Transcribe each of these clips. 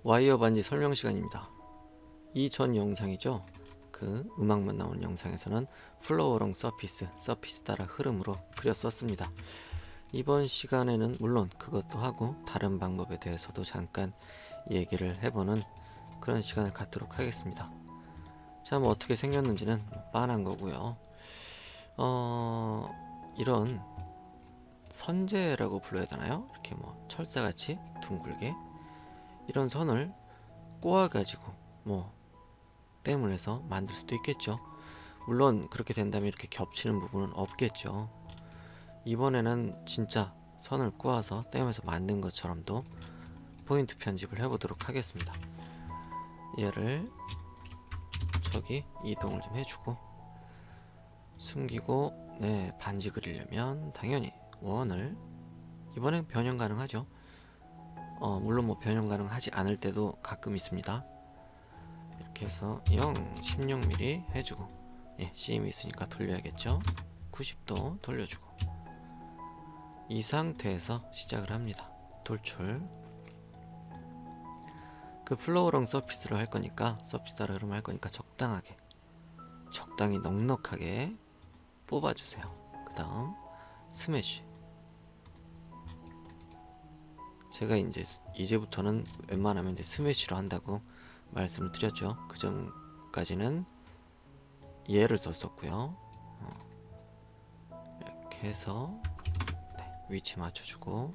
와이어 반지 설명 시간입니다. 이 전 영상이죠. 그 음악만 나온 영상에서는 플로어롱 서피스 따라 흐름으로 그렸었습니다. 이번 시간에는 물론 그것도 하고 다른 방법에 대해서도 잠깐 얘기를 해보는 그런 시간을 갖도록 하겠습니다. 자, 뭐 어떻게 생겼는지는 빤한 거고요. 이런 선재라고 불러야 되나요? 이렇게 뭐 철사같이 둥글게 이런 선을 꼬아가지고 뭐 땜을 해서 만들 수도 있겠죠. 물론 그렇게 된다면 이렇게 겹치는 부분은 없겠죠. 이번에는 진짜 선을 꼬아서 땜에서 만든 것처럼도 포인트 편집을 해보도록 하겠습니다. 얘를 저기 이동을 좀 해주고 숨기고, 네, 반지 그리려면 당연히 원을 이번엔 변형 가능하죠. 물론 뭐 변형 가능하지 않을 때도 가끔 있습니다. 이렇게 해서 16mm 해주고, 예, CM이 있으니까 돌려야겠죠. 90도 돌려주고, 이 상태에서 시작을 합니다. 돌출. 그 플로어롱 서피스를 할 거니까, 서피스 따라 흐름을 할 거니까 적당하게, 적당히 넉넉하게 뽑아주세요. 그 다음 스매시. 제가 이제부터는 웬만하면 이제 스매시로 한다고 말씀을 드렸죠. 그 전까지는 얘를 썼었고요. 이렇게 해서, 네, 위치 맞춰주고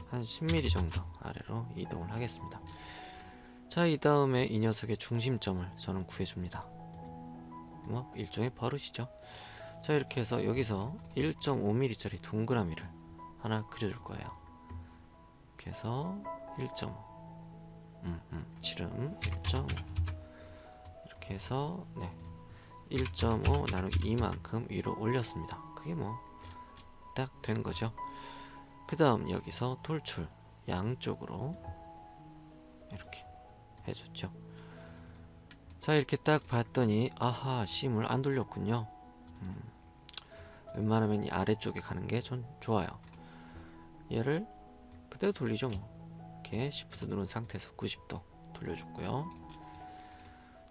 한 10mm 정도 아래로 이동을 하겠습니다. 자, 이 다음에 이 녀석의 중심점을 저는 구해줍니다. 뭐 일종의 버릇이죠. 자, 이렇게 해서 여기서 1.5mm 짜리 동그라미를 하나 그려줄 거예요. 이렇게 해서 1.5 지름 1.5 이렇게 해서, 네, 1.5 나누기 이만큼 위로 올렸습니다. 그게 뭐 딱 된 거죠. 그 다음 여기서 돌출 양쪽으로 이렇게 해줬죠. 자, 이렇게 딱 봤더니 아하, 심을 안 돌렸군요. 웬만하면 이 아래쪽에 가는 게 전 좋아요. 얘를 그대로 돌리죠. 뭐 이렇게 Shift 누른 상태에서 90도 돌려줬고요.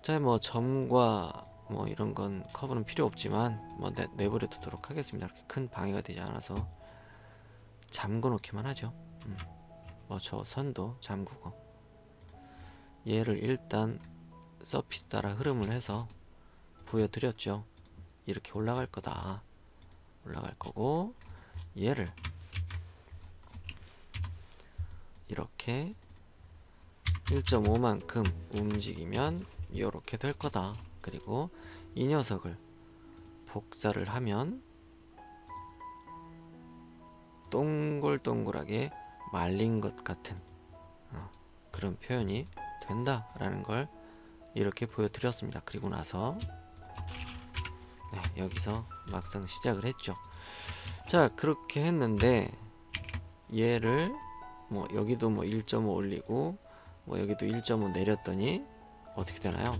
자, 뭐 점과 뭐 이런 건 커브는 필요 없지만 뭐 내버려 두도록 하겠습니다. 이렇게 큰 방해가 되지 않아서 잠궈 놓기만 하죠. 뭐 저 선도 잠그고, 얘를 일단 서피스 따라 흐름을 해서 보여드렸죠. 이렇게 올라갈 거다, 올라갈 거고, 얘를 이렇게 1.5만큼 움직이면 이렇게 될 거다. 그리고 이 녀석을 복사를 하면 동글동글하게 말린 것 같은 그런 표현이 된다라는 걸 이렇게 보여드렸습니다. 그리고 나서, 네, 여기서 막상 시작을 했죠. 자, 그렇게 했는데 얘를 뭐 여기도 뭐 1.5 올리고 뭐 여기도 1.5 내렸더니 어떻게 되나요?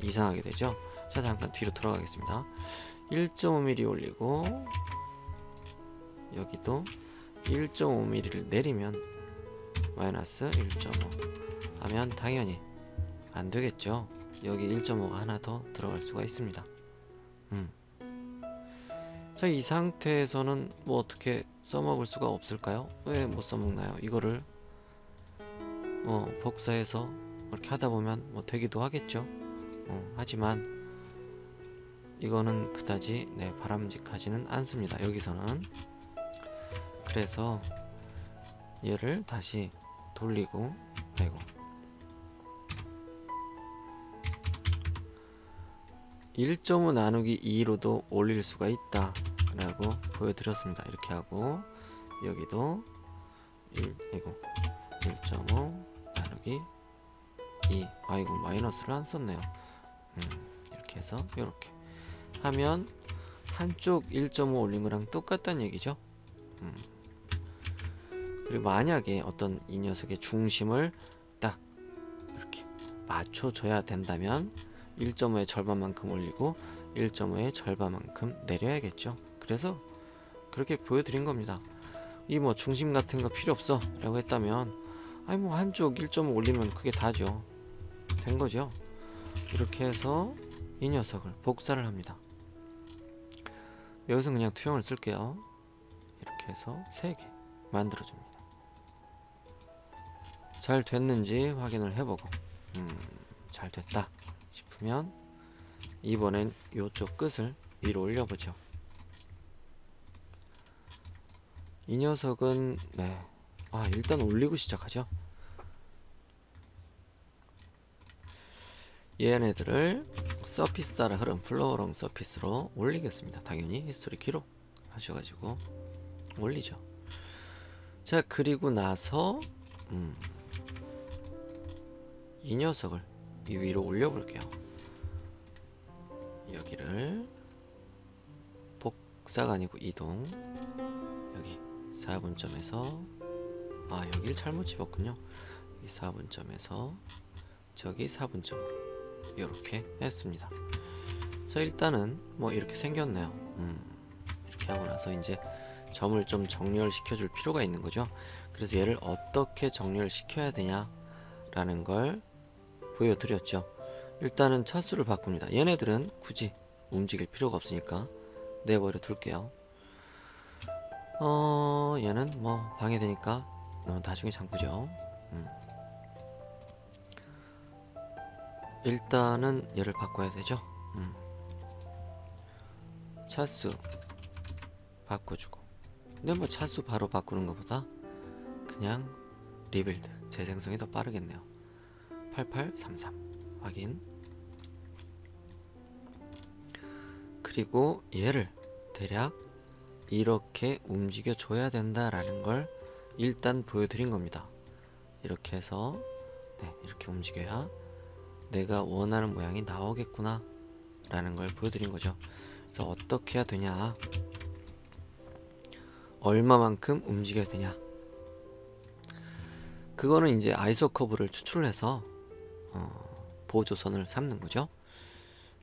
이상하게 되죠. 자, 잠깐 뒤로 돌아가겠습니다. 1.5mm 올리고 여기도 1.5mm를 내리면 마이너스 1.5 하면 당연히 안 되겠죠. 여기 1.5가 하나 더 들어갈 수가 있습니다. 자, 이 상태에서는 뭐 어떻게 써먹을 수가 없을까요? 왜 못 써먹나요? 이거를 복사해서 이렇게 하다 보면 뭐 되기도 하겠죠. 하지만 이거는 그다지, 네, 바람직하지는 않습니다. 여기서는. 그래서 얘를 다시 돌리고, 아이고, 1.5 나누기 2로도 올릴 수가 있다 라고 보여드렸습니다. 이렇게 하고 여기도 1.5 나누기 2, 아이고, 마이너스를 안 썼네요. 이렇게 해서 이렇게 하면 한쪽 1.5 올린 거랑 똑같다는 얘기죠. 그리고 만약에 어떤 이 녀석의 중심을 딱 이렇게 맞춰줘야 된다면 1.5의 절반만큼 올리고 1.5의 절반만큼 내려야겠죠. 그래서 그렇게 보여드린 겁니다. 이 뭐 중심 같은 거 필요 없어 라고 했다면 아니 뭐 한쪽 1점 올리면 그게 다죠. 된 거죠. 이렇게 해서 이 녀석을 복사를 합니다. 여기서 그냥 투영을 쓸게요. 이렇게 해서 3개 만들어줍니다. 잘 됐는지 확인을 해보고 잘 됐다 싶으면 이번엔 이쪽 끝을 위로 올려보죠. 이 녀석은 일단 올리고 시작하죠. 얘네들을 서피스 따라 흐름 플로어롱 서피스로 올리겠습니다. 당연히 히스토리 기록 하셔가지고 올리죠. 자, 그리고 나서 이 녀석을 이 위로 올려볼게요. 여기를 복사가 아니고 이동. 여기 4분점에서 여기를 잘못 집었군요. 여기 4분점에서 저기 4분점으로 이렇게 했습니다. 자, 일단은 뭐 이렇게 생겼네요. 이렇게 하고 나서 이제 점을 좀 정렬 시켜줄 필요가 있는 거죠. 그래서 얘를 어떻게 정렬 시켜야 되냐 라는 걸 보여드렸죠. 일단은 차수를 바꿉니다. 얘네들은 굳이 움직일 필요가 없으니까 내버려 둘게요. 얘는 뭐 방해되니까 나중에 잠그죠. 일단은 얘를 바꿔야 되죠. 차수 바꿔주고. 근데 뭐 차수 바로 바꾸는 것보다 그냥 리빌드 재생성이 더 빠르겠네요. 8833 확인. 그리고 얘를 대략 이렇게 움직여 줘야 된다라는 걸 일단 보여드린 겁니다. 이렇게 해서 이렇게 움직여야 내가 원하는 모양이 나오겠구나 라는 걸 보여드린 거죠. 그래서 어떻게 해야 되냐, 얼마만큼 움직여야 되냐, 그거는 이제 아이소 커브를 추출을 해서 보조선을 삼는 거죠.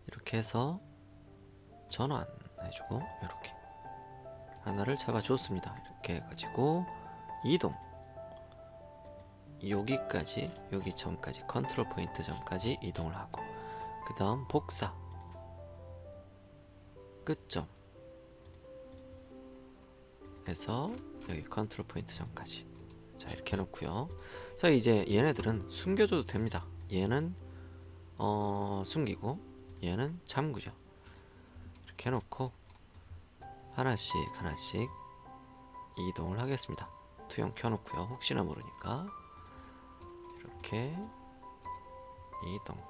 이렇게 해서 전환해주고 이렇게 하나를 잡아줬습니다. 이렇게 해가지고 이동, 여기까지, 여기 점까지, 컨트롤 포인트 점까지 이동을 하고, 그 다음 복사 끝점 해서 여기 컨트롤 포인트 점까지. 자, 이렇게 해놓고요. 자, 이제 얘네들은 숨겨줘도 됩니다. 얘는 숨기고 얘는 잠그죠. 이렇게 해놓고 하나씩 하나씩 이동을 하겠습니다. 투영 켜놓고요. 혹시나 모르니까 이렇게 이동.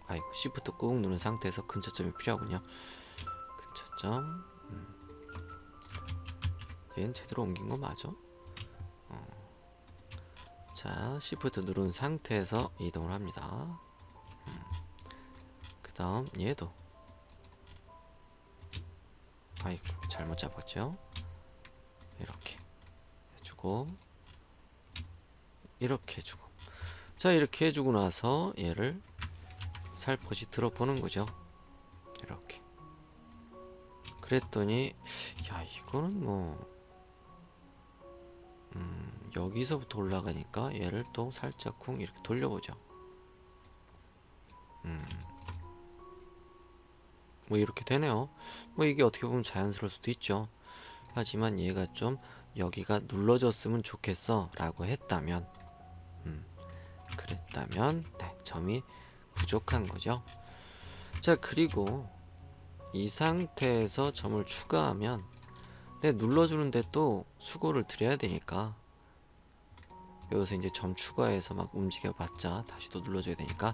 아이고, 시프트 꾹 누른 상태에서 근처점이 필요하군요. 근처점. 얘는 제대로 옮긴 거 맞아? 자, 시프트 누른 상태에서 이동을 합니다. 그 다음 얘도, 아이고 잘못 잡았죠. 이렇게 해주고 이렇게 해주고. 자, 이렇게 해주고 나서 얘를 살포시 들어보는 거죠. 이렇게. 그랬더니 야, 이거는 뭐 여기서부터 올라가니까 얘를 또 살짝 쿵 이렇게 돌려보죠. 뭐 이렇게 되네요. 뭐 이게 어떻게 보면 자연스러울 수도 있죠. 하지만 얘가 좀 여기가 눌러졌으면 좋겠어 라고 했다면 그랬다면 점이 부족한 거죠. 자, 그리고 이 상태에서 점을 추가하면 눌러주는데 또 수고를 드려야 되니까, 여기서 이제 점 추가해서 막 움직여 봤자 다시 또 눌러줘야 되니까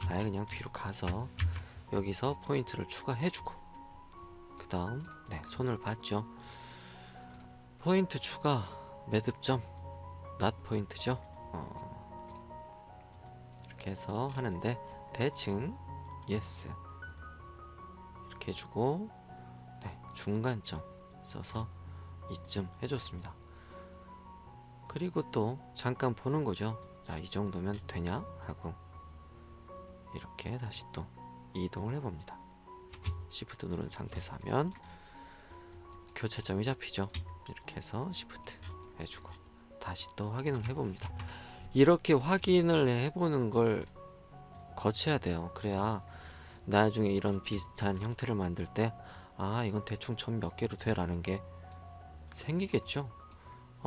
아예 그냥 뒤로 가서 여기서 포인트를 추가해주고, 그 다음 손을 봤죠. 포인트 추가 매듭점 not 포인트죠. 이렇게 해서 하는데 대칭 yes 이렇게 해주고 중간점 써서 이쯤 해줬습니다. 그리고 또 잠깐 보는 거죠. 자, 이 정도면 되냐 하고 이렇게 다시 또 이동을 해봅니다. 시프트 누른 상태에서 하면 교차점이 잡히죠. 이렇게 해서 시프트 해주고 다시 또 확인을 해봅니다. 이렇게 확인을 해보는 걸 거쳐야 돼요. 그래야 나중에 이런 비슷한 형태를 만들 때 아 이건 대충 점 몇 개로 돼 라는 게 생기겠죠.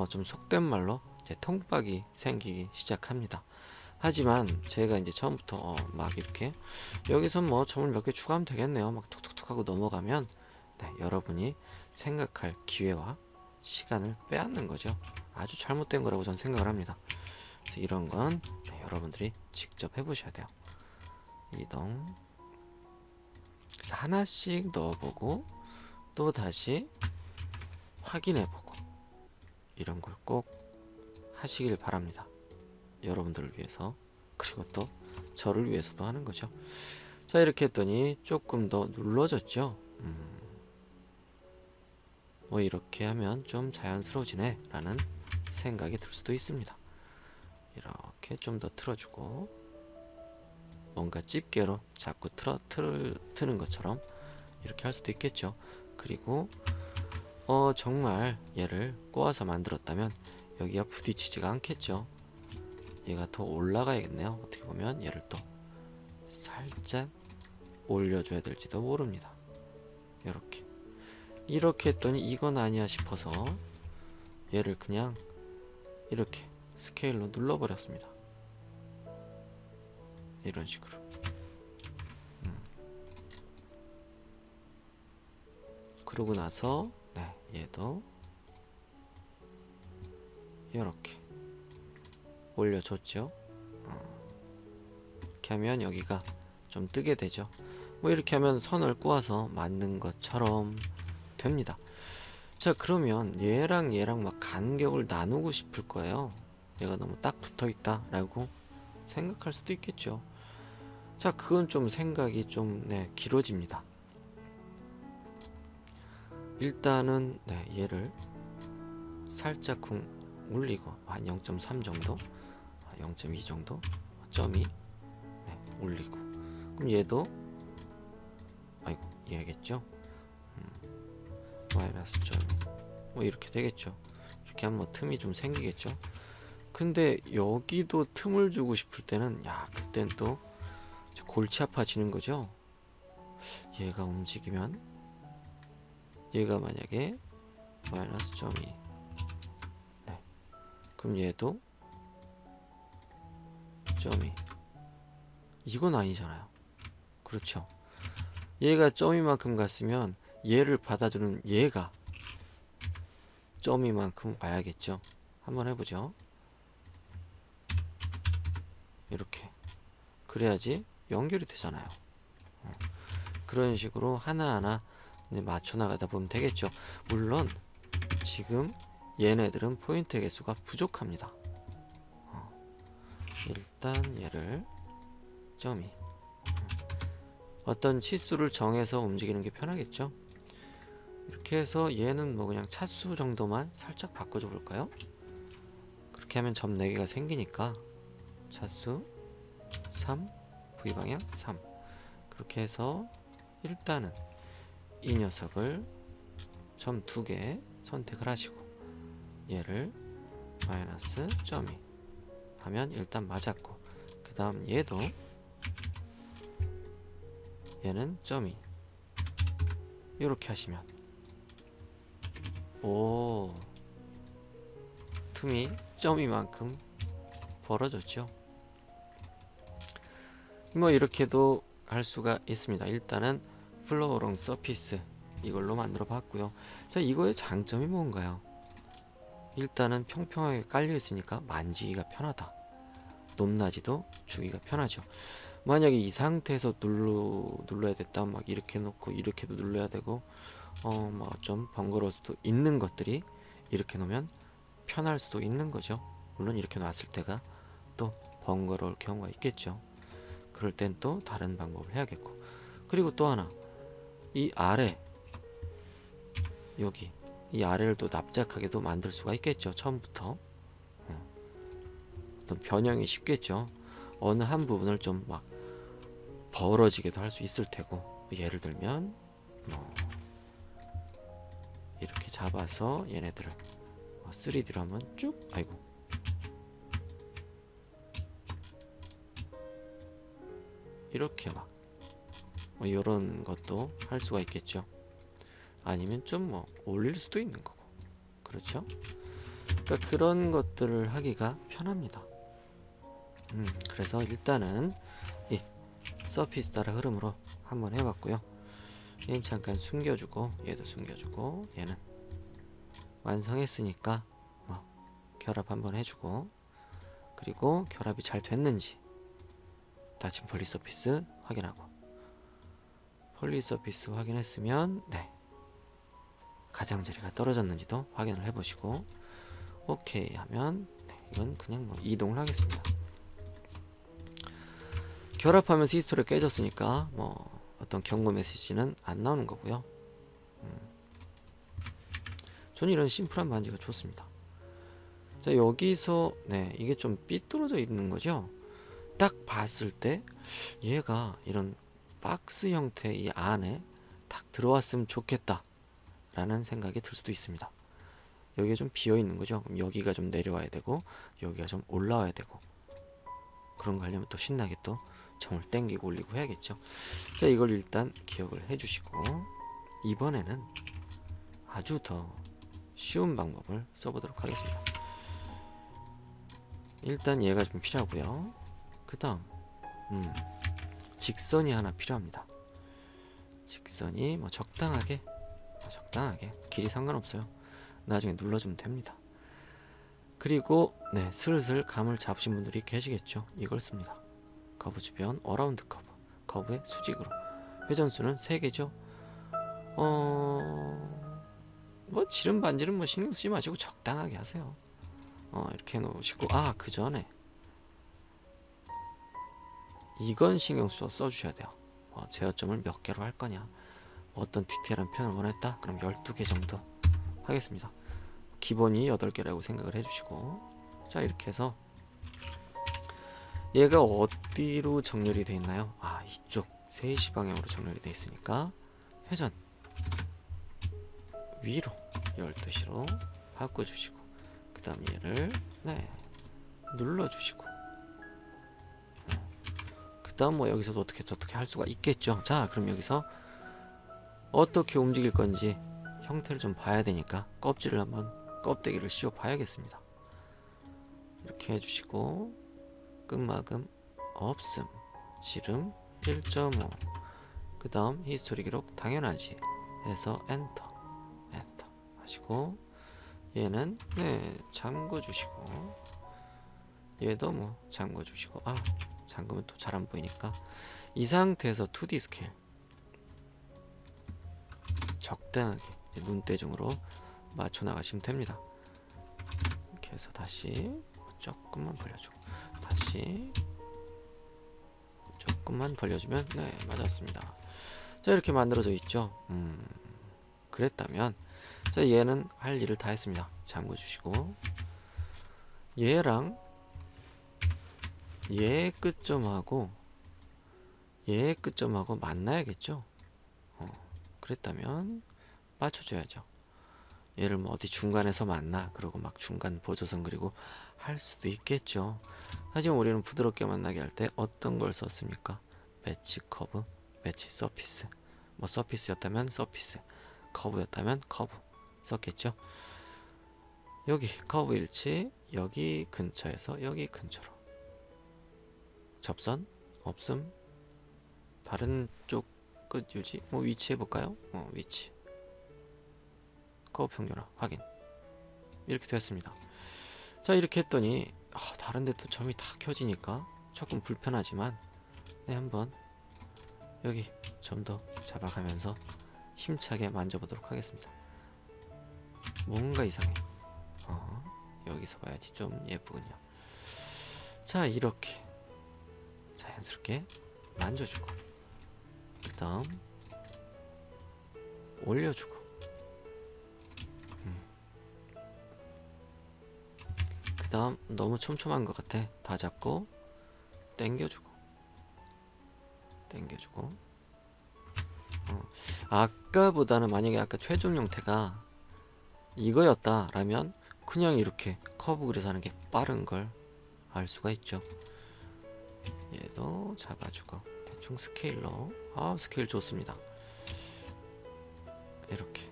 좀 속된 말로 이제 통박이 생기기 시작합니다. 하지만 제가 이제 처음부터 막 이렇게 여기서 뭐 점을 몇 개 추가하면 되겠네요 막 툭툭툭 하고 넘어가면 네, 여러분이 생각할 기회와 시간을 빼앗는 거죠. 아주 잘못된 거라고 저는 생각을 합니다. 그래서 이런 건 네, 여러분들이 직접 해보셔야 돼요. 이동. 그래서 하나씩 넣어보고 또 다시 확인해보고 이런 걸 꼭 하시길 바랍니다. 여러분들을 위해서 그리고 또 저를 위해서도 하는 거죠. 자 이렇게 했더니 조금 더 눌러졌죠. 뭐 이렇게 하면 좀 자연스러워지네 라는 생각이 들 수도 있습니다. 이렇게 좀 더 틀어주고 뭔가 집게로 자꾸 트는 것처럼 이렇게 할 수도 있겠죠. 그리고 정말 얘를 꼬아서 만들었다면 여기가 부딪히지가 않겠죠. 얘가 더 올라가야겠네요. 어떻게 보면 얘를 또 살짝 올려줘야 될지도 모릅니다. 이렇게 했더니 이건 아니야 싶어서 얘를 그냥 이렇게 스케일로 눌러버렸습니다. 이런 식으로. 그러고 나서 네, 얘도 이렇게 올려줬죠. 이렇게 하면 여기가 좀 뜨게 되죠. 뭐 이렇게 하면 선을 꼬아서 만든 것처럼 됩니다. 자 그러면 얘랑 막 간격을 나누고 싶을 거예요. 얘가 너무 딱 붙어있다 라고 생각할 수도 있겠죠. 자 그건 좀 생각이 좀 네, 길어집니다. 일단은 네, 얘를 살짝 올리고 한 0.3 정도 0.2 정도 점이 네, 올리고 그럼 얘도 아이고 얘겠죠. 마이너스 점 뭐 이렇게 되겠죠. 이렇게 하면 뭐 틈이 좀 생기겠죠. 근데 여기도 틈을 주고 싶을 때는 야 그땐 또 골치 아파지는 거죠. 얘가 움직이면 얘가 만약에 마이너스 점이 네. 그럼 얘도 점이 이건 아니잖아요. 그렇죠. 얘가 점이만큼 갔으면 얘를 받아주는 얘가 점이만큼 와야겠죠. 한번 해보죠. 이렇게 그래야지 연결이 되잖아요. 그런 식으로 하나하나 맞춰 나가다 보면 되겠죠. 물론 지금 얘네들은 포인트 개수가 부족합니다. 일단 얘를 점이 어떤 치수를 정해서 움직이는 게 편하겠죠. 이렇게 해서 얘는 뭐 그냥 차수 정도만 살짝 바꿔줘 볼까요? 그렇게 하면 점 4개가 생기니까 차수 3 V방향 3 그렇게 해서 일단은 이 녀석을 점 2개 선택을 하시고 얘를 마이너스 점이 하면 일단 맞았고 그 다음 얘도 얘는 점이 이렇게 하시면 오 틈이 점이만큼 벌어졌죠. 뭐 이렇게도 할 수가 있습니다. 일단은 플로어롱 서피스 이걸로 만들어 봤고요. 자 이거의 장점이 뭔가요? 일단은 평평하게 깔려 있으니까 만지기가 편하다. 높낮이도 주기가 편하죠. 만약에 이 상태에서 눌러야 됐다 막 이렇게 놓고 이렇게도 눌러야 되고 뭐 좀 번거로울 수도 있는 것들이 이렇게 놓으면 편할 수도 있는 거죠. 물론 이렇게 놨을 때가 또 번거로울 경우가 있겠죠. 그럴 땐 또 다른 방법을 해야겠고 그리고 또 하나 이 아래 여기 이 아래를 또 납작하게도 만들 수가 있겠죠. 처음부터 어떤 변형이 쉽겠죠. 어느 한 부분을 좀 막 벌어지게도 할 수 있을 테고 예를 들면 이렇게 잡아서 얘네들을 3D로 한번 쭉 아이고 이렇게 막 뭐 이런 것도 할 수가 있겠죠. 아니면 좀 뭐 올릴 수도 있는 거고, 그렇죠? 그러니까 그런 것들을 하기가 편합니다. 그래서 일단은 이 서피스 따라 흐름으로 한번 해봤고요. 얘는 잠깐 숨겨주고, 얘도 숨겨주고, 얘는 완성했으니까 뭐 결합 한번 해주고, 그리고 결합이 잘 됐는지 닫힌 폴리 서피스 확인하고, 폴리 서피스 확인했으면 네, 가장자리가 떨어졌는지도 확인을 해보시고, 오케이 하면 네, 이건 그냥 뭐 이동을 하겠습니다. 결합하면서 히스토리가 깨졌으니까 뭐 어떤 경고 메시지는 안 나오는 거고요. 저는 이런 심플한 반지가 좋습니다. 자, 여기서 네, 이게 좀 삐뚤어져 있는 거죠. 딱 봤을 때 얘가 이런 박스 형태 이 안에 딱 들어왔으면 좋겠다 라는 생각이 들 수도 있습니다. 여기가 좀 비어 있는 거죠. 그럼 여기가 좀 내려와야 되고, 여기가 좀 올라와야 되고, 그런 거 하려면 또 신나게 또 점을 땡기고 올리고 해야겠죠. 자, 이걸 일단 기억을 해 주시고, 이번에는 아주 더 쉬운 방법을 써보도록 하겠습니다. 일단 얘가 좀 필요하고요. 그 다음 직선이 하나 필요합니다. 직선이 뭐 적당하게 길이 상관없어요. 나중에 눌러주면 됩니다. 그리고 네, 슬슬 감을 잡으신 분들이 계시겠죠. 이걸 씁니다. 커브 주변 어라운드 커브, 커브의 수직으로. 회전수는 3개죠. 뭐 지름 반지름 뭐 신경 쓰지 마시고 적당하게 하세요. 이렇게 해놓으시고, 그 전에 이건 신경 써주셔야 돼요. 제어점을 몇 개로 할 거냐, 어떤 디테일한 표현을 원했다, 그럼 12개 정도 하겠습니다. 기본이 8개라고 생각을 해주시고, 자, 이렇게 해서 얘가 어디로 정렬이 되어 있나요? 이쪽 3시 방향으로 정렬이 되어 있으니까 회전 위로 12시로 바꿔주시고, 그 다음 얘를 네, 눌러주시고, 그 다음 뭐 여기서도 어떻게 저렇게 할 수가 있겠죠. 자, 그럼 여기서 어떻게 움직일 건지 형태를 좀 봐야 되니까 껍질을 한번, 껍데기를 씌워 봐야겠습니다. 이렇게 해주시고, 끝마금 없음, 지름 1.5, 그 다음 히스토리 기록 당연하지 해서 엔터 하시고, 얘는 네, 잠궈 주시고, 얘도 뭐 잠궈 주시고, 잠그면 또 잘 안 보이니까 이 상태에서 2D 스케일 적당하게 눈대중으로 맞춰 나가시면 됩니다. 이렇게 해서 다시 조금만 벌려주고, 다시 조금만 벌려주면 네, 맞았습니다. 자, 이렇게 만들어져 있죠. 그랬다면, 자, 얘는 할 일을 다 했습니다. 잠궈 주시고, 얘랑 얘의 끝점하고 얘의 끝점하고 만나야겠죠. 그랬다면 맞춰줘야죠. 얘를 뭐 어디 중간에서 만나, 그러고 막 중간 보조선 그리고 할 수도 있겠죠. 하지만 우리는 부드럽게 만나게 할 때 어떤 걸 썼습니까? 매치 커브, 매치 서피스. 뭐 서피스였다면 서피스, 커브였다면 커브 썼겠죠. 여기 커브 일치, 여기 근처에서 여기 근처로 접선, 없음, 다른 쪽 끝 유지, 뭐 위치 해볼까요? 위치, 커브 평균화 확인. 이렇게 됐습니다. 자, 이렇게 했더니 다른 데 또 점이 다 켜지니까 조금 불편하지만, 네, 한번 여기 좀 더 잡아가면서 힘차게 만져보도록 하겠습니다. 뭔가 이상해. 여기서 봐야지 좀 예쁘군요. 자, 이렇게 자연스럽게 만져주고, 그 다음 올려주고, 그 다음 너무 촘촘한 것 같아, 다 잡고 당겨주고, 아까보다는, 만약에 아까 최종 형태가 이거였다 라면 그냥 이렇게 커브 그려서 하는 게 빠른 걸 알 수가 있죠. 얘도 잡아주고, 대충 스케일러. 스케일 좋습니다. 이렇게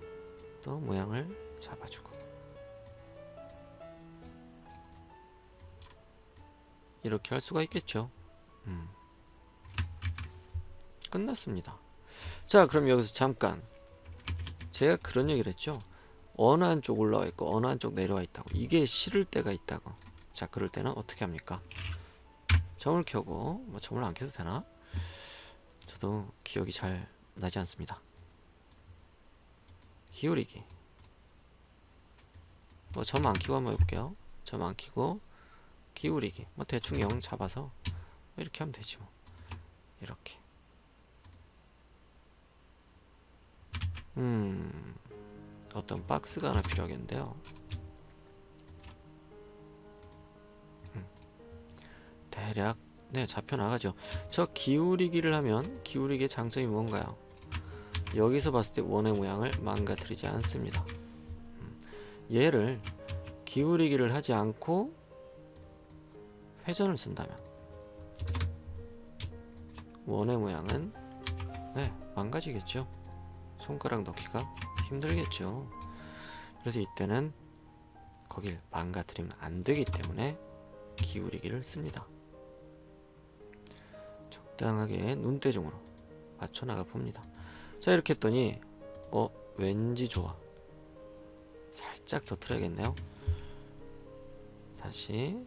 또 모양을 잡아주고 이렇게 할 수가 있겠죠. 끝났습니다. 자, 그럼 여기서 잠깐 제가 그런 얘기를 했죠. 어느 한쪽 올라와 있고 어느 한쪽 내려와 있다고. 이게 싫을 때가 있다고. 자, 그럴 때는 어떻게 합니까? 점을 켜고, 뭐 점을 안 켜도 되나? 저도 기억이 잘 나지 않습니다. 기울이기. 뭐 점 안 켜고 한번 해볼게요. 점 안 켜고 기울이기. 뭐 대충 0 잡아서 이렇게 하면 되지 뭐. 이렇게. 어떤 박스가 하나 필요하겠는데요. 대략 네, 잡혀 나가죠. 저 기울이기를 하면 기울이기의 장점이 뭔가요? 여기서 봤을 때 원의 모양을 망가뜨리지 않습니다. 얘를 기울이기를 하지 않고 회전을 쓴다면 원의 모양은 네, 망가지겠죠. 손가락 넣기가 힘들겠죠. 그래서 이때는 거길 망가뜨리면 안 되기 때문에 기울이기를 씁니다. 적당하게 눈대중으로 맞춰 나가 봅니다. 자, 이렇게 했더니 왠지 좋아. 살짝 더 틀어야겠네요. 다시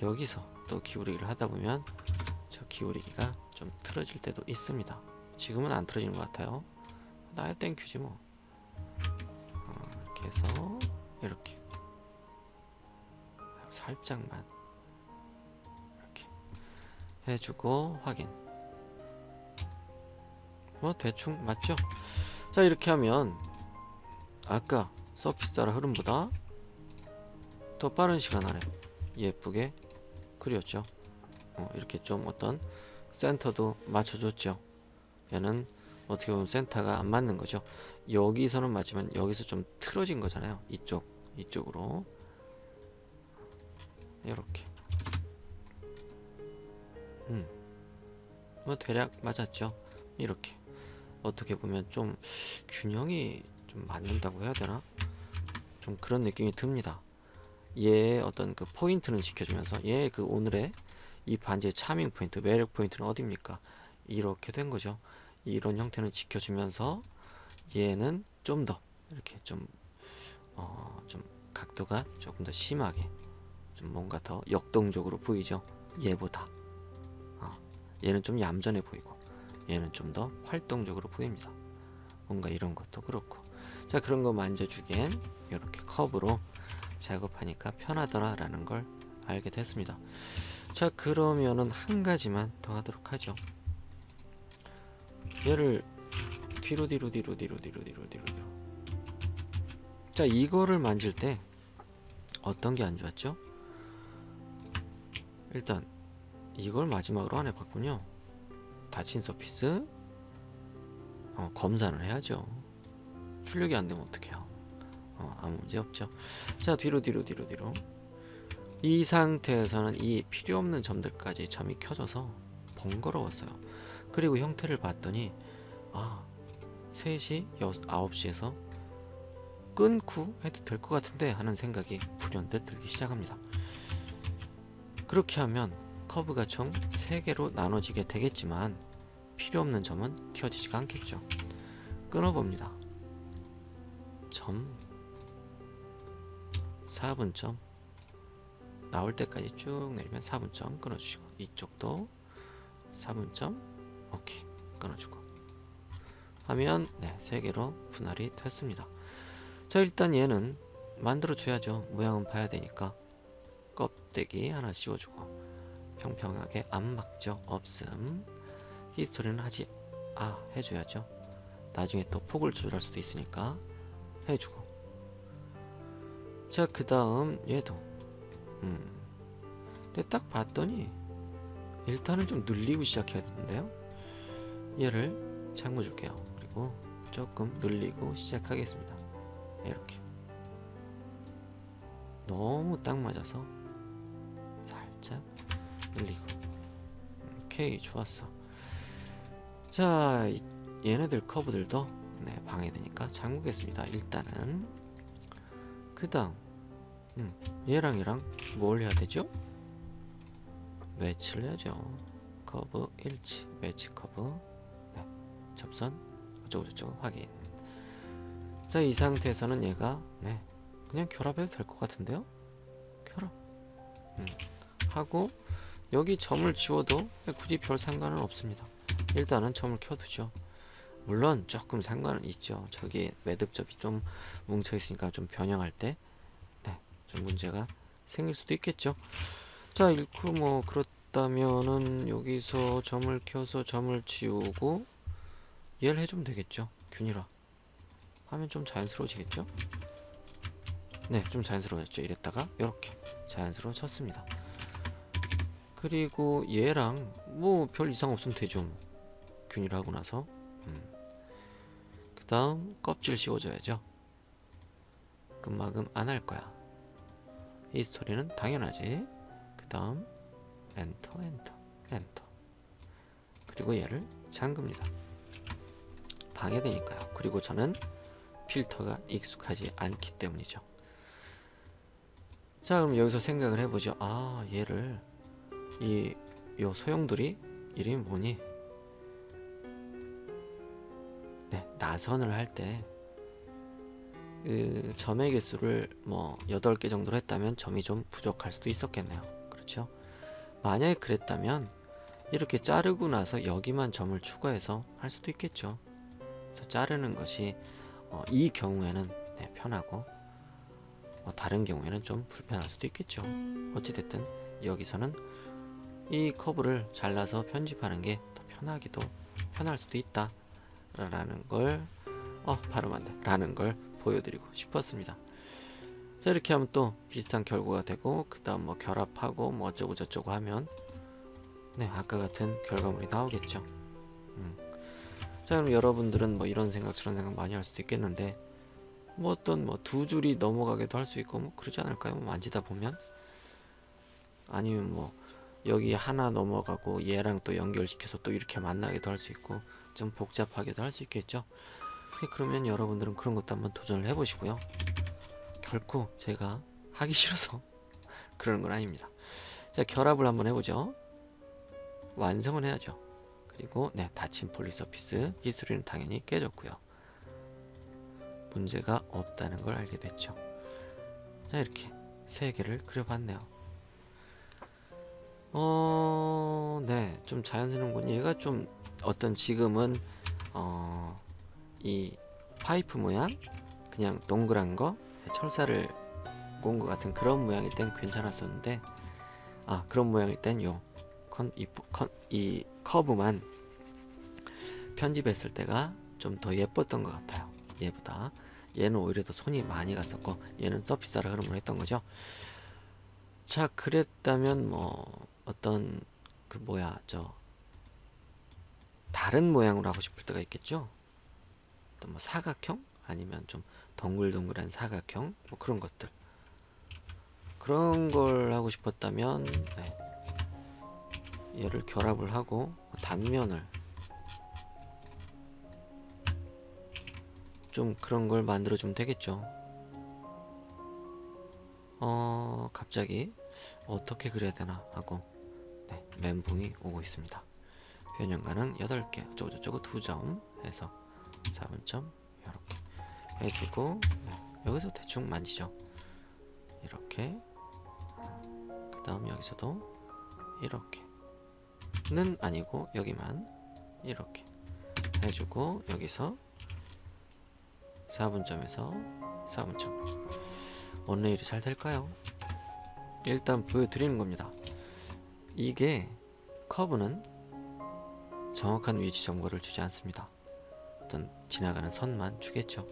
여기서 또 기울이기를 하다 보면 저 기울이기가 좀 틀어질 때도 있습니다. 지금은 안 틀어지는 것 같아요. 나야 땡큐지 뭐. 이렇게 해서 이렇게 살짝만 이렇게 해주고 확인. 뭐 대충 맞죠? 자, 이렇게 하면 아까 서피스 따라 흐름보다 더 빠른 시간 안에 예쁘게 그렸죠. 이렇게 좀 어떤 센터도 맞춰줬죠. 얘는 어떻게 보면 센터가 안 맞는 거죠. 여기서는 맞지만 여기서 좀 틀어진 거잖아요. 이쪽으로 이렇게. 뭐 대략 맞았죠. 이렇게 어떻게 보면 좀 균형이 좀 맞는다고 해야 되나? 좀 그런 느낌이 듭니다. 얘의 어떤 그 포인트는 지켜주면서 얘의 그 오늘의 이 반지의 차밍 포인트, 매력 포인트는 어디입니까? 이렇게 된 거죠. 이런 형태는 지켜주면서 얘는 좀 더 이렇게 좀 각도가 조금 더 심하게 좀 뭔가 더 역동적으로 보이죠. 얘보다 얘는 좀 얌전해 보이고 얘는 좀 더 활동적으로 보입니다. 뭔가 이런 것도 그렇고. 자, 그런 거 만져주기엔 이렇게 컵으로 작업하니까 편하더라 라는 걸 알게 됐습니다. 자, 그러면은 한 가지만 더 하도록 하죠. 얘를 뒤로. 자, 이거를 만질 때 어떤 게 안 좋았죠? 일단 이걸 마지막으로 안 해봤군요. 닫힌 서피스 검사를 해야죠. 출력이 안 되면 어떡해요. 아무 문제 없죠. 자, 뒤로. 이 상태에서는 이 필요 없는 점들까지 점이 켜져서 번거로웠어요. 그리고 형태를 봤더니 3시, 9시에서 끊고 해도 될 것 같은데 하는 생각이 불현듯 들기 시작합니다. 그렇게 하면 커브가 총 3개로 나눠지게 되겠지만 필요 없는 점은 켜지지가 않겠죠. 끊어봅니다. 점 4분점 나올 때까지 쭉 내리면 4분점 끊어주시고, 이쪽도 4분점 오케이 끊어주고 하면 3개로 분할이 됐습니다. 자, 일단 얘는 만들어 줘야죠. 모양은 봐야 되니까 껍데기 하나 씌워주고 평평하게 안 막죠. 없음. 히스토리는 해줘야죠. 나중에 또 폭을 조절할 수도 있으니까 해주고. 자, 그 다음 얘도 근데 딱 봤더니 일단은 좀 늘리고 시작해야 되는데요. 얘를 잠궈 줄게요. 그리고 조금 늘리고 시작하겠습니다. 이렇게 너무 딱 맞아서 살짝 늘리고 오케이, 좋았어. 자, 얘네들 커브들도 네, 방해되니까 잠그겠습니다. 일단은 그 다음 얘랑 뭘 해야 되죠? 매치를 해야죠. 커브 일치, 매치 커브. 네, 접선 어쩌고저쩌고 확인. 자, 이 상태에서는 얘가 네, 그냥 결합해도 될 것 같은데요? 결합 하고 여기 점을 지워도 굳이 별 상관은 없습니다. 일단은 점을 켜두죠. 물론 조금 상관은 있죠. 저기 매듭접이 좀 뭉쳐있으니까 좀 변형할 때 네, 좀 문제가 생길 수도 있겠죠. 자, 잃고 뭐 그렇다면은 여기서 점을 켜서 점을 지우고 얘를 해주면 되겠죠. 균일화 하면 좀 자연스러워지겠죠. 네, 좀 자연스러워졌죠. 이랬다가 이렇게 자연스러워졌습니다. 그리고 얘랑 뭐 별 이상 없으면 되죠. 뭐. 균일하고 나서 그 다음 껍질 씌워줘야죠. 끝마금 안 할 거야. 이 스토리는 당연하지. 그 다음 엔터 엔터 엔터. 그리고 얘를 잠급니다. 방해되니까요. 그리고 저는 필터가 익숙하지 않기 때문이죠. 자, 그럼 여기서 생각을 해보죠. 아, 얘를 요 소용돌이 이름이 뭐니? 네, 나선을 할 때 그 점의 개수를 뭐 8개 정도로 했다면 점이 좀 부족할 수도 있었겠네요. 그렇죠? 만약에 그랬다면 이렇게 자르고 나서 여기만 점을 추가해서 할 수도 있겠죠. 그래서 자르는 것이 이 경우에는 네, 편하고 다른 경우에는 좀 불편할 수도 있겠죠. 어찌됐든 여기서는 이 커브를 잘라서 편집하는 게 더 편할 수도 있다 라는 걸 발음한다 라는 걸 보여드리고 싶었습니다. 자, 이렇게 하면 또 비슷한 결과가 되고 그 다음 뭐 결합하고 뭐 어쩌고 저쩌고 하면 네, 아까 같은 결과물이 나오겠죠. 자, 그럼 여러분들은 뭐 이런 생각 저런 생각 많이 할 수도 있겠는데 뭐 어떤 뭐 두 줄이 넘어가기도 할 수 있고 뭐 그러지 않을까요? 뭐 만지다 보면 아니면 뭐 여기 하나 넘어가고 얘랑 또 연결시켜서 또 이렇게 만나기도 할 수 있고 좀 복잡하게도 할 수 있겠죠. 그러면 여러분들은 그런 것도 한번 도전을 해보시고요. 결코 제가 하기 싫어서 그러는 건 아닙니다. 자, 결합을 한번 해보죠. 완성은 해야죠. 그리고 네, 닫힌 폴리 서피스 히스토리는 당연히 깨졌고요. 문제가 없다는 걸 알게 됐죠. 자, 이렇게 3개를 그려봤네요. 네, 좀 자연스러운 얘가 좀 어떤 지금은 이 파이프 모양 그냥 동그란 거 철사를 꼰 것 같은 그런 모양일 땐 괜찮았었는데 그런 모양일 땐 이 커브만 편집했을 때가 좀 더 예뻤던 것 같아요. 얘보다 얘는 오히려 더 손이 많이 갔었고 얘는 서피스라 흐름을 했던 거죠. 자, 그랬다면 뭐 어떤 다른 모양으로 하고 싶을 때가 있겠죠. 어떤 뭐 사각형 아니면 좀 동글동글한 사각형 뭐 그런 것들 그런 걸 하고 싶었다면 네, 얘를 결합을 하고 단면을 좀 그런 걸 만들어 주면 되겠죠. 갑자기 어떻게 그려야 되나 하고 네, 멘붕이 오고 있습니다. 변형 가능 8개 어쩌고저쩌고 2점 해서 4분점 이렇게 해주고 네, 여기서 대충 만지죠. 이렇게 그 다음 여기서도 이렇게는 아니고 여기만 이렇게 해주고 여기서 4분점에서 4분점 원레일이 잘 될까요? 일단 보여드리는 겁니다. 이게 커브는 정확한 위치 정보를 주지 않습니다. 어떤 지나가는 선만 주겠죠.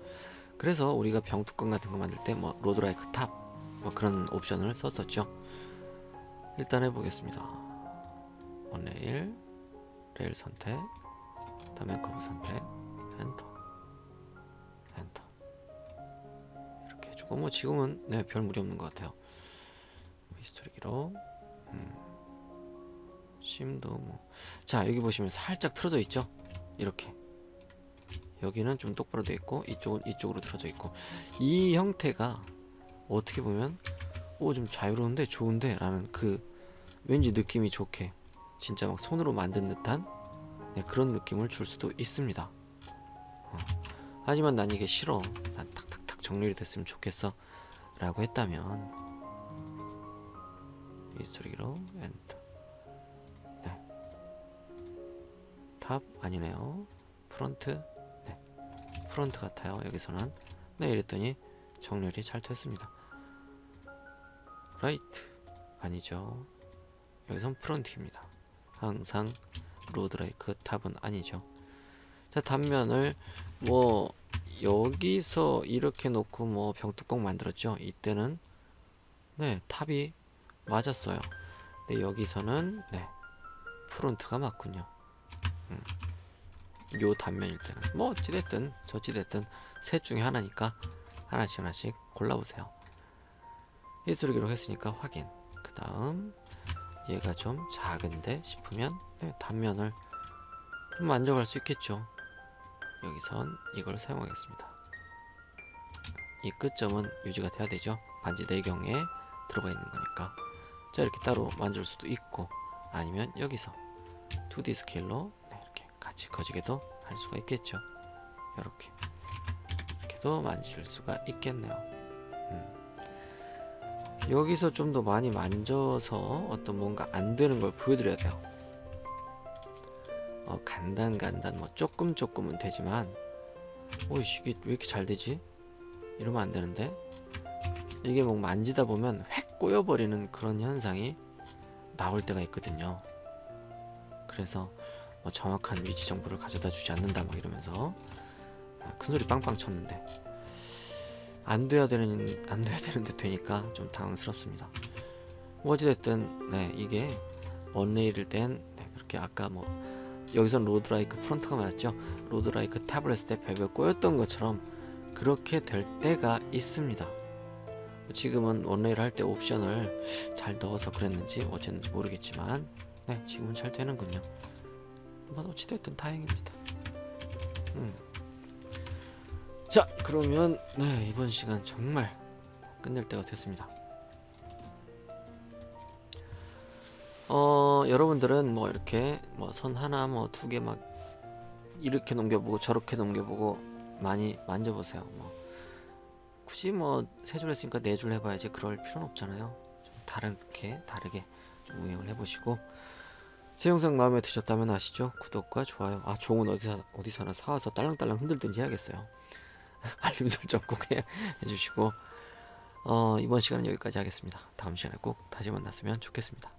그래서 우리가 병뚜껑 같은 거 만들 때 뭐 로드라이크 탑 뭐 그런 옵션을 썼었죠. 일단 해보겠습니다. 원레일 레일 선택 다음에 커브 선택 엔터 엔터 이렇게 해주고 뭐 지금은 네, 별 무리 없는 것 같아요. 히스토리 기록 심도 뭐 자, 여기 보시면 살짝 틀어져 있죠. 이렇게 여기는 좀 똑바로 돼 있고 이쪽은 이쪽으로 틀어져 있고, 이 형태가 어떻게 보면 오 좀 자유로운데 좋은데 라는 그 왠지 느낌이 좋게 진짜 막 손으로 만든 듯한 네, 그런 느낌을 줄 수도 있습니다. 하지만 난 이게 싫어, 난 탁탁탁 정렬이 됐으면 좋겠어 라고 했다면 히스토리로 엔터. 네. 탑 아니네요. 프론트. 네. 프론트 같아요. 여기서는. 네, 이랬더니 정렬이 잘 됐습니다. 라이트 아니죠. 여기선 프론트입니다. 항상 로드라이크 탑은 아니죠. 자, 단면을 뭐 여기서 이렇게 놓고 뭐 병뚜껑 만들었죠. 이때는 네, 탑이 맞았어요. 근데 여기서는 네, 프론트가 맞군요. 요 단면일 때는 뭐 어찌됐든 저찌됐든 셋 중에 하나니까 하나씩 골라보세요. 히스토리 기록했으니까 확인. 그 다음 얘가 좀 작은데 싶으면 네, 단면을 좀 만져갈 수 있겠죠. 여기선 이걸 사용하겠습니다. 이 끝점은 유지가 돼야 되죠. 반지 내경에 들어가 있는 거니까. 자, 이렇게 따로 만질 수도 있고, 아니면 여기서 2D 스케일로 네, 이렇게 같이 거지게도 할 수가 있겠죠. 이렇게도 만질 수가 있겠네요. 여기서 좀 더 많이 만져서 어떤 뭔가 안 되는 걸 보여드려야 돼요. 간단 뭐 조금은 되지만 이게 왜 이렇게 잘 되지? 이러면 안 되는데, 이게 뭐 만지다 보면 획 꼬여버리는 그런 현상이 나올 때가 있거든요. 그래서 뭐 정확한 위치 정보를 가져다 주지 않는다 막 이러면서 큰소리 빵빵 쳤는데 안 돼야 되는데 되니까 좀 당황스럽습니다. 뭐 어찌됐든 네, 이게 언레일일 땐 네, 그렇게 아까 뭐 여기선 로드라이크 프론트가 맞았죠. 로드라이크 탑을 했을 때 벽에 꼬였던 것처럼 그렇게 될 때가 있습니다. 지금은 원레일 할 때 옵션을 잘 넣어서 그랬는지 어쨌는지 모르겠지만 네, 지금은 잘 되는군요. 뭐 어찌됐든 다행입니다. 자, 그러면 네, 이번 시간 정말 끝낼 때가 됐습니다. 여러분들은 뭐 이렇게 뭐 선 하나 뭐 두 개 막 이렇게 넘겨보고 저렇게 넘겨보고 많이 만져보세요. 뭐 굳이 뭐 세 줄 했으니까 네 줄 해봐야지 그럴 필요는 없잖아요. 좀 다르게 좀 운영을 해보시고, 제 영상 마음에 드셨다면 아시죠? 구독과 좋아요, 종은 어디서나 사와서 딸랑딸랑 흔들든지 해야겠어요. 알림 설정 꼭 해주시고, 이번 시간은 여기까지 하겠습니다. 다음 시간에 꼭 다시 만났으면 좋겠습니다.